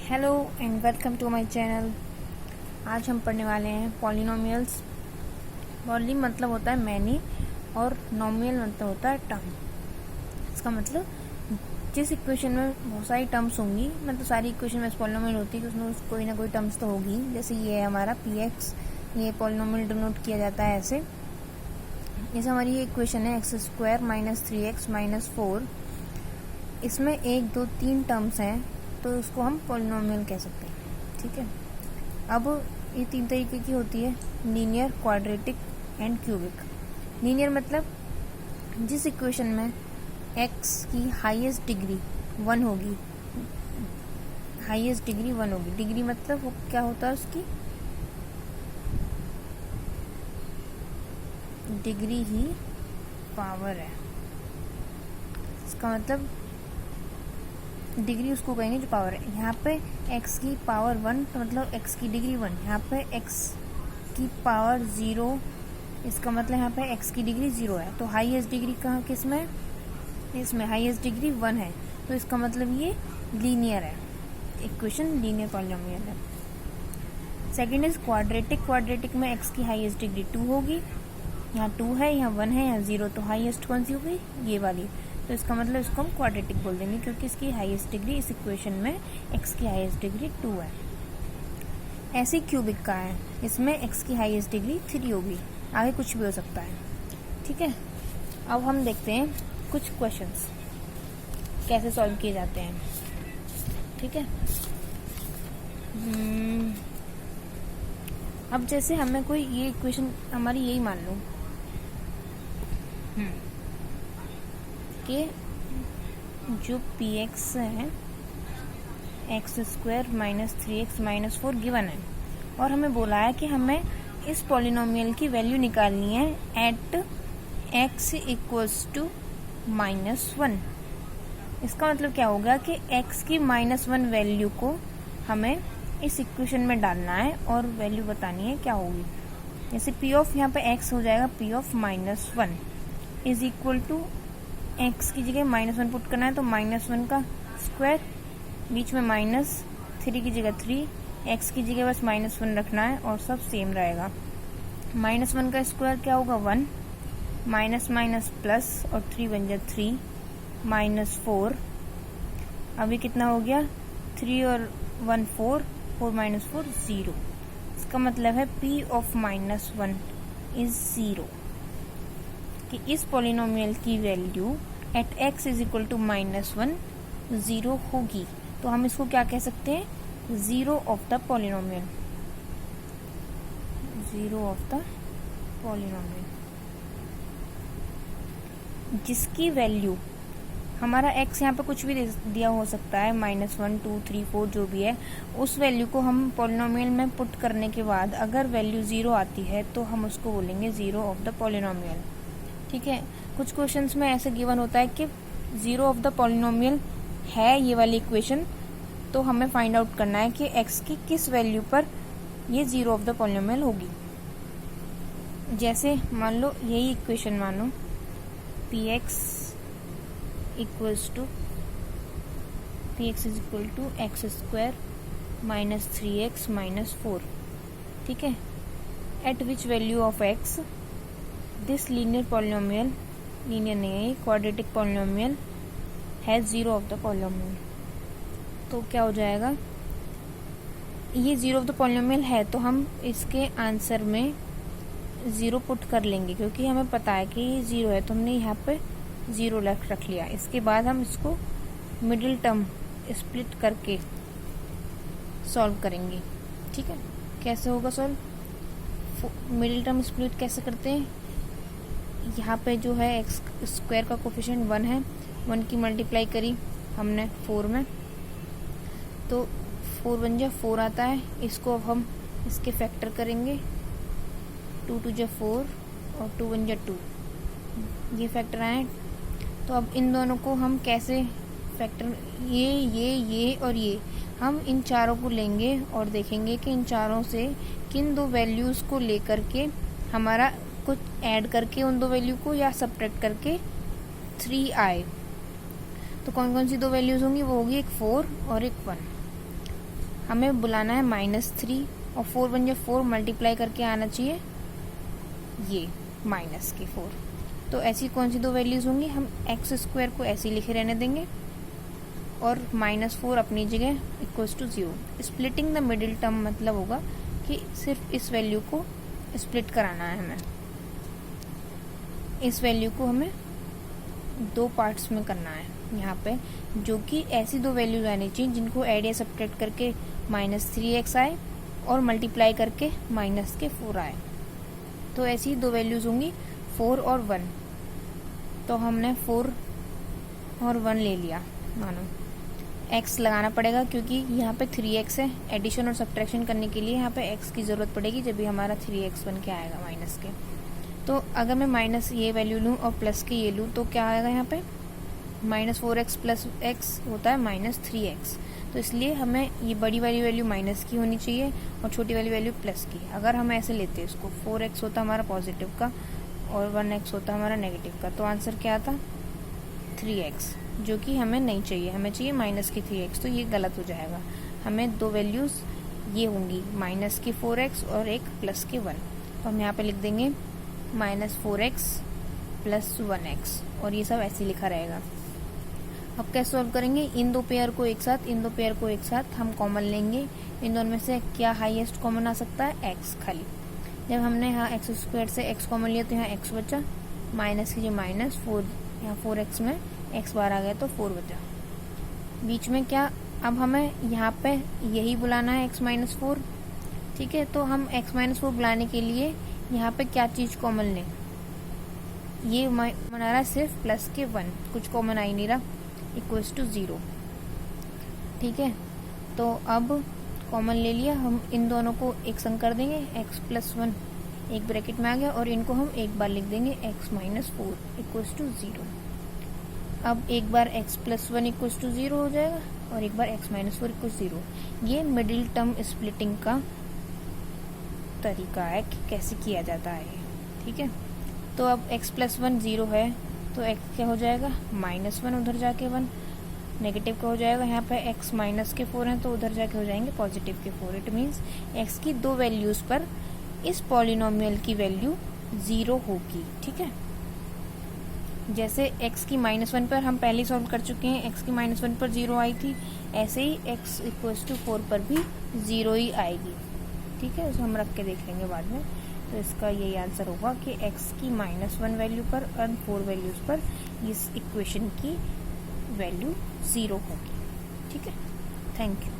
Hello and welcome to my channel. आज हम पढ़ने वाले हैं पॉलिनोमियल्स। पॉली मतलब होता है मैनी और नोमियल मतलब होता है टर्म। इसका मतलब जिस इक्वेशन में बहुत सारी टर्म्स होंगी, मतलब सारी इक्वेशन में पॉलिनोमियल होती है कि उसमें कोई ना कोई टर्म्स तो होगी। जैसे ये है हमारा px, ये पॉलिनोमियल डिनोट किया जाता है ऐसे। जैसे हमारी ये इक्वेशन है x² - 3x - 4, इसमें 1 2 3 टर्म्स हैं तो उसको हम पॉलिनोमियल कह सकते हैं। ठीक है, अब ये 3 तरीके की होती है, linear, quadratic and cubic. Linear मतलब जिस इक्वेशन में x की हाईएस्ट डिग्री 1 होगी, हाईएस्ट डिग्री 1 होगी। डिग्री मतलब वो क्या होता है, उसकी डिग्री ही पावर है। इसका मतलब डिग्री उसको कहेंगे जो पावर है। यहाँ पे x की पावर 1 तो मतलब x की डिग्री 1। यहाँ पे x की पावर 0, इसका मतलब यहाँ पे x की डिग्री 0 है। तो हाईएस्ट डिग्री कहाँ किस में, इसमें हाईएस्ट डिग्री 1 है, तो इसका मतलब ये लीनियर है। इक्वेशन लीनियर पॉलिनोमियल है। Second is quadratic. क्वाड्रेटिक में x की हाईएस्ट डिग्री 2 होगी। यहाँ 2 है, यहाँ 1 है, यहाँ 0, तो हाईएस्ट कौन सी होगी, ये वाली। तो इसका मतलब इसको हम क्वाड्रेटिक बोल देंगे क्योंकि इसकी हाईएस्ट डिग्री इस इक्वेशन में x की हाईएस्ट डिग्री 2 है। ऐसे क्यूबिक का है, इसमें x की हाईएस्ट डिग्री 3 होगी। आगे कुछ भी हो सकता है। ठीक है, अब हम देखते हैं कुछ क्वेश्चंस कैसे सॉल्व किए जाते हैं। ठीक है, अब जैसे हमें कोई ये इक्वेशन हमारी यही मान लो कि जो px है x² - 3x - 4 गिवन है, और हमें बोला है कि हमें इस पॉलिनोमियल की वैल्यू निकालनी है एट x = -1। इसका मतलब क्या होगा कि x की -1 वैल्यू को हमें इस इक्वेशन में डालना है और वैल्यू बतानी है क्या होगी। जैसे p ऑफ यहाँ पे x हो जाएगा p of -1 is equal to x की जगह -1 पुट करना है तो -1 का स्क्वायर, बीच में -3 की जगह 3, x की जगह बस -1 रखना है और सब सेम रहेगा। -1 का स्क्वायर क्या होगा 1, माइनस माइनस प्लस और 3 बन जाए 3, -4। अभी कितना हो गया, 3 और 1 4, 4 - 4 0। इसका मतलब है p ऑफ -1 इज 0, कि इस पॉलिनोमियल की वैल्यू एट x = -1 0 होगी। तो हम इसको क्या कह सकते हैं, 0 of the polynomial. 0 of the polynomial जिसकी वैल्यू हमारा x यहाँ पे कुछ भी दिया हो सकता है, -1 2 3 4 जो भी है, उस वैल्यू को हम पॉलिनोमियल में पुट करने के बाद अगर वैल्यू 0 आती है तो हम उसको बोलेंगे 0 ऑफ द पॉलिनोमियल। ठीक है, कुछ क्वेश्चंस में ऐसे गिवन होता है कि 0 ऑफ द पॉलिनोमियल है ये वाली इक्वेशन, तो हमें फाइंड आउट करना है कि x की किस वैल्यू पर ये 0 ऑफ द पॉलिनोमियल होगी। जैसे मान लो यही इक्वेशन मानो px = x² - 3x - 4। ठीक है, eight which value of x this linear polynomial, linear नहीं है, क्वाड्रेटिक पॉलिनोमियल है 0 ऑफ द पॉलिनोमियल। तो क्या हो जाएगा, ये 0 ऑफ द पॉलिनोमियल है तो हम इसके आंसर में 0 पुट कर लेंगे क्योंकि हमें पता है कि ये 0 है, तो हमने यहाँ पे 0 रख लिया। इसके बाद हम इसको मिडिल टर्म स्प्लिट करके सॉल्व करेंगे। ठीक है, कैसे होगा सॉल्व, मिडिल टर्म स्प्लिट कैसे करते हैं, यहाँ पे जो है x² का कोफिशिएंट 1 है, 1 की मल्टीप्लाई करी हमने 4 में, तो 4 बन जा 4 आता है। इसको अब हम इसके फैक्टर करेंगे, 2 2 जा 4 और 2 1 जा 2, ये फैक्टर आए। तो अब इन दोनों को हम कैसे फैक्टर, ये और ये, हम इन चारों को लेंगे और देखेंगे कि इन चारों से किन दो वैल्यूज़ को लेकर के हमारा कुछ ऐड करके उन दो वैल्यू को या सब्ट्रैक्ट करके 3 आए। तो कौन कौन सी दो वैल्यूज़ होंगी, वो होगी एक 4 और एक 1। हमें बुलाना है -3 और 4 बन जाए 4, मल्टीप्लाई करके आना चाहिए ये माइनस के 4। तो ऐसी कौन सी दो वैल्यूज होंगी, हम एक्स स्क्वायर को ऐसे लिखे रहने देंगे और -4 अपनी जगह equals to 0। Splitting the middle term मतलब होगा कि सिर्फ इस वैल्यू को स्प्लिट कराना है हमें, इस वैल्यू को हमें दो पार्ट्स में करना है यहाँ पे, जो कि ऐसी दो वैल्यूज आनी चाहिए जिनको ऐड या सब्ट्रैक्ट करके -3x आए और मल्टीप्लाई करके -4 आए। तो ऐसी दो वैल्यूज होंगी 4 और 1। तो हमने 4 और 1 ले लिया, मानो x लगाना पड़ेगा क्योंकि यहाँ पे 3x है। एडिशन और सब्ट्रैक्शन करने के लिए यहाँ पे x की ज़रूरत पड़ेगी, जब भी हमारा 3x बन के आएगा माइनस के। तो अगर मैं माइनस ये वैल्यू लूँ और प्लस के ये लूँ तो क्या आएगा यहाँ पे, -4x प्लस x होता है -3x। तो इसलिए हमें ये बड़ी वाली वैल्यू माइनस की होनी चाहिए और छोटी वाली वैल्यू प्लस की। अगर हम ऐसे लेते हैं इसको, 4x होता हमारा पॉजिटिव का और 1x होता हमारा नेगेटिव का, तो आंसर क्या आता 3x, जो कि हमें नहीं चाहिए, हमें चाहिए माइनस की 3x। तो ये गलत हो जाएगा, हमें दो वैल्यूज़ ये होंगी माइनस की 4x और एक प्लस के 1। तो हम यहाँ पे लिख देंगे -4x प्लस 1x और ये सब ऐसे लिखा रहेगा। अब कैसे सॉल्व करेंगे, इन दो पेयर को एक साथ, इन दो पेयर को एक साथ हम कॉमन लेंगे। इन दोनों में से क्या हाईएस्ट कॉमन आ सकता है, x खाली। जब हमने यहाँ x स्क्वायर से x कॉमन लिया तो यहाँ x बचा, माइनस कीजिए -4, यहाँ 4x में x बार आ गया तो 4 बचा। बीच में क्या, अब हमें यहाँ पे यही बुलाना है x-4, ठीक है। तो हम x-4 बुलाने के लिए यहाँ पे क्या चीज़ कॉमन लें, ये बना रहा है सिर्फ प्लस के 1, कुछ कॉमन आ ही नहीं रहा, इक्वल्स टू 0, ठीक है। तो अब कॉमन ले लिया, हम इन दोनों को एक संग कर देंगे, x प्लस 1 एक ब्रैकेट में आ गया और इनको हम एक बार लिख देंगे x-4 इक्वल्स टू 0। अब एक बार x प्लस 1 इक्वल्स टू 0 हो जाएगा और एक बार x-4 इक्वल्स 0। ये मिडिल टर्म स्प्लिटिंग का तरीका है कि कैसे किया जाता है, ठीक है। तो अब x प्लस 1 0 है तो x क्या हो जाएगा, -1, उधर जाके 1 नेगेटिव का हो जाएगा। यहाँ पे x माइनस के 4 हैं तो उधर जाके हो जाएंगे पॉजिटिव के 4। इट मीन्स x की दो वैल्यूज़ पर इस पॉलिनोमियल की वैल्यू 0 होगी, ठीक है। जैसे x की -1 पर हम पहले सॉल्व कर चुके हैं, x की -1 पर 0 आई थी, ऐसे ही x इक्वल्स टू 4 पर भी 0 ही आएगी, ठीक है। उसे हम रख के देख लेंगे बाद में। तो इसका यही आंसर होगा कि x की -1 वैल्यू पर और 4 वैल्यूज़ पर इस इक्वेशन की वैल्यू 0 होगी, ठीक है। Thank you.